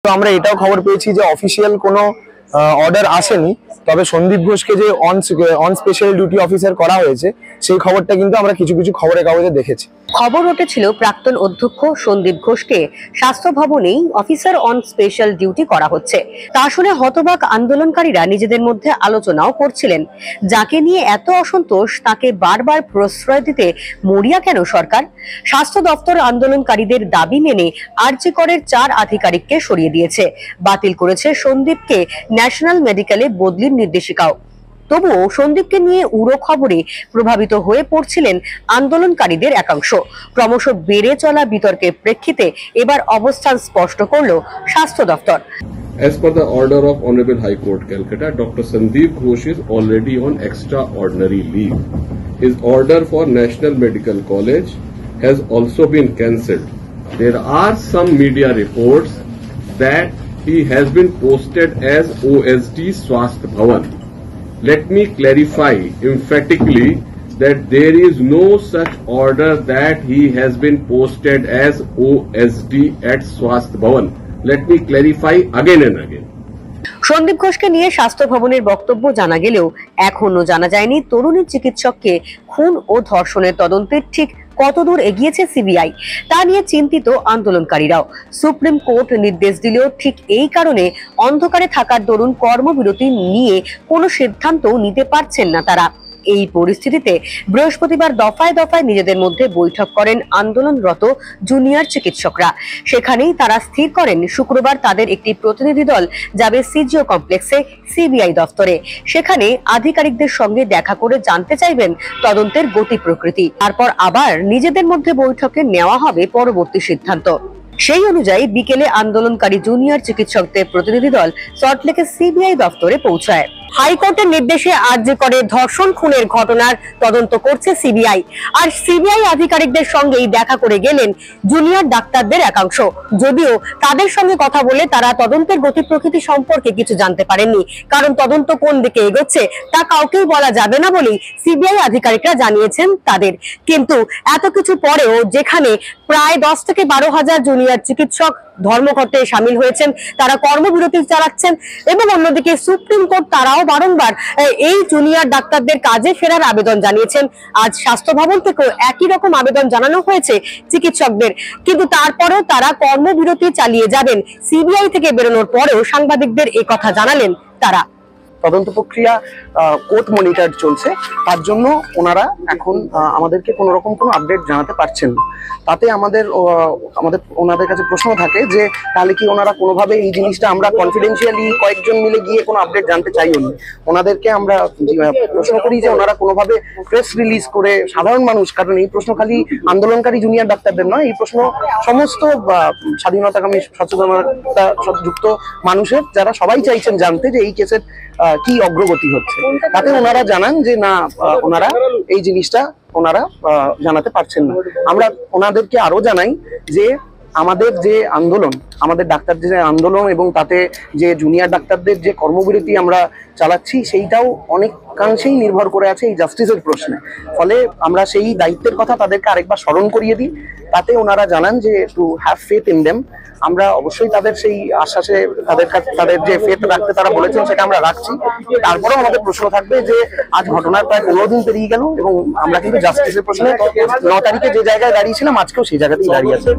তো আমরা এটাও খবর পেয়েছি যে অফিসিয়াল কোনো অর্ডার আসেনি, তবে সন্দীপ ঘোষকে যে অন স্পেশাল ডিউটি অফিসার করা হয়েছে সেই খবরটা কিন্তু আমরা কিছু কিছু খবরের কাগজে দেখেছি। খবর উঠেছিল প্রাক্তন অধ্যক্ষ সন্দীপ ঘোষকে স্বাস্থ্য ভবনেই অফিসার অন স্পেশাল ডিউটি করা হচ্ছে। তা শুনে হতবাক আন্দোলনকারীরা নিজেদের মধ্যে আলোচনাও করছিলেন, যাকে নিয়ে এত অসন্তোষ তাকে বারবার প্রশ্রয় দিতে মরিয়া কেন সরকার? স্বাস্থ্য দপ্তর আন্দোলনকারীদের দাবি মেনে আরজি করের 4 আধিকারিককে সরিয়ে দিয়েছে, বাতিল করেছে সন্দীপকে ন্যাশনাল মেডিকেলে বদলির নির্দেশিকাও। তবুও সন্দীপকে নিয়ে উড়ো খবরে প্রভাবিত হয়ে পড়ছিলেন আন্দোলনকারীদের একাংশ। ক্রমশ বেড়ে চলা বিতর্কের প্রেক্ষিতে এবার অবস্থান স্পষ্ট করল স্বাস্থ্য দপ্তর। As per the order of Honorable High Court, Calcutta, Dr. Sandeep Ghosh is already on extraordinary leave. His order for National Medical College has also been cancelled. There are some media reports that he has been posted as OSD Swasth Bhavan. Let me clarify emphatically that there is no such order that he has been posted as OSD at Swasth Bhavan. Let me clarify again and again. Sandeep ঘোষকে নিয়ে স্বাস্থ্য ভবনের বক্তব্য জানা গেলেও এখনো জানা যায়নি তরুণী চিকিৎসককে খুন ও ধর্ষণের তদন্তের ঠিক কতদূর এগিয়েছে সিবিআই। তা নিয়ে চিন্তিত আন্দোলনকারীরাও। সুপ্রিম কোর্ট নির্দেশ দিলেও ঠিক এই কারণে অন্ধকারে থাকার দরুন কর্মবিরতি নিয়ে কোনো সিদ্ধান্ত নিতে পারছেন না তারা। এই পরিস্থিতিতে বৃহস্পতিবার দফায় দফায় নিজেদের মধ্যে বৈঠক করেন আন্দোলনরত জুনিয়র চিকিৎসকরা। সেখানেই তারা স্থির করেন শুক্রবার তাদের একটি প্রতিনিধি দল যাবে সিজিও কমপ্লেক্সে সিবিআই দফতরে। সেখানে আধিকারিকদের সঙ্গে দেখা করে জানতে চাইবেন তদন্তের গতি প্রকৃতি। তারপর আবার নিজেদের মধ্যে বৈঠকে নেওয়া হবে পরবর্তী সিদ্ধান্ত। সেই অনুযায়ী বিকেলে আন্দোলনকারী জুনিয়র চিকিৎসকদের প্রতিনিধি দল সল্টলেকের সিবিআই দফতরে পৌঁছায়। হাইকোর্টের নির্দেশে আরজি করে ধর্ষণ খুনের ঘটনার তদন্ত করছে সিবিআই। আর সিবিআই আধিকারিকদের সঙ্গেই দেখা করে গেলেন জুনিয়র ডাক্তারদের একাংশ। যদিও তাদের সঙ্গে কথা বলে তারা তদন্তের গতি প্রকৃতি সম্পর্কে কিছু জানতে পারেননি, কারণ তদন্ত কোন দিকে এগোচ্ছে তা কাউকেই বলা যাবে না বলেই সিবিআই আধিকারিকরা জানিয়েছেন তাদের। কিন্তু এত কিছু পরেও যেখানে প্রায় 10 থেকে 12,000 জুনিয়র চিকিৎসক ধর্মঘটে সামিল হয়েছেন, তারা কর্মবিরতি চালাচ্ছেন, এবং অন্যদিকে সুপ্রিম কোর্ট তারাও বারংবার এই জুনিয়র ডাক্তারদের কাজে ফেরার আবেদন জানিয়েছেন। আজ স্বাস্থ্য ভবন থেকেও একই রকম আবেদন জানানো হয়েছে চিকিৎসকদের, কিন্তু তারপরেও তারা কর্মবিরতি চালিয়ে যাবেন। সিবিআই থেকে বেরোনোর পরেও সাংবাদিকদের এই কথা জানালেন তারা। তদন্ত প্রক্রিয়া কোর্ট মনিটর চলছে, তার জন্য ওনারা এখন আমাদেরকে কোনো রকম কোনো আপডেট জানাতে পারছেন না। তাতে আমাদের ওনাদের কাছে প্রশ্ন থাকে যে তাহলে কি ওনারা কোনোভাবে এই জিনিসটা আমরা কনফিডেন্সিয়ালি কয়েকজন মিলে গিয়ে কোনো আপডেট জানতে চাই না। ওনাদেরকে আমরা প্রশ্ন করি যে ওনারা কোনোভাবে প্রেস রিলিজ করে সাধারণ মানুষ, কারণ এই প্রশ্ন খালি আন্দোলনকারী জুনিয়র ডাক্তারদের নয়, এই প্রশ্ন সমস্ত স্বাধীনতাকামী সচেতনতা যুক্ত মানুষের, যারা সবাই চাইছেন জানতে যে এই কেসের কি অগ্রগতি হচ্ছে। তাতে ওনারা জানান যে না, ওনারা এই জিনিসটা ওনারা জানাতে পারছেন না। আমরা ওনাদেরকে আরো জানাই যে আমাদের যে আন্দোলন, আমাদের ডাক্তারদের যে আন্দোলন এবং তাতে যে জুনিয়র ডাক্তারদের যে কর্মবিরতি আমরা চালাচ্ছি, সেইটাও অনেকাংশেই নির্ভর করে আছে এই জাস্টিসের প্রশ্নে। ফলে আমরা সেই দায়িত্বের কথা তাদেরকে আরেকবার স্মরণ করিয়ে দিই। তাতে ওনারা জানান যে to have faith in them. আমরা অবশ্যই তাদের সেই আশ্বাসে তাদের যে ফেথ রাখতে তারা বলেছেন সেটা আমরা রাখছি। তারপরেও আমাদের প্রশ্ন থাকবে যে আজ ঘটনার প্রায় 15 দিন পেরিয়ে গেল এবং আমরা কিন্তু জাস্টিসের প্রশ্নে 9 তারিখে যে জায়গায় দাঁড়িয়েছিলাম আজকেও সেই জায়গাতেই দাঁড়িয়ে আছি।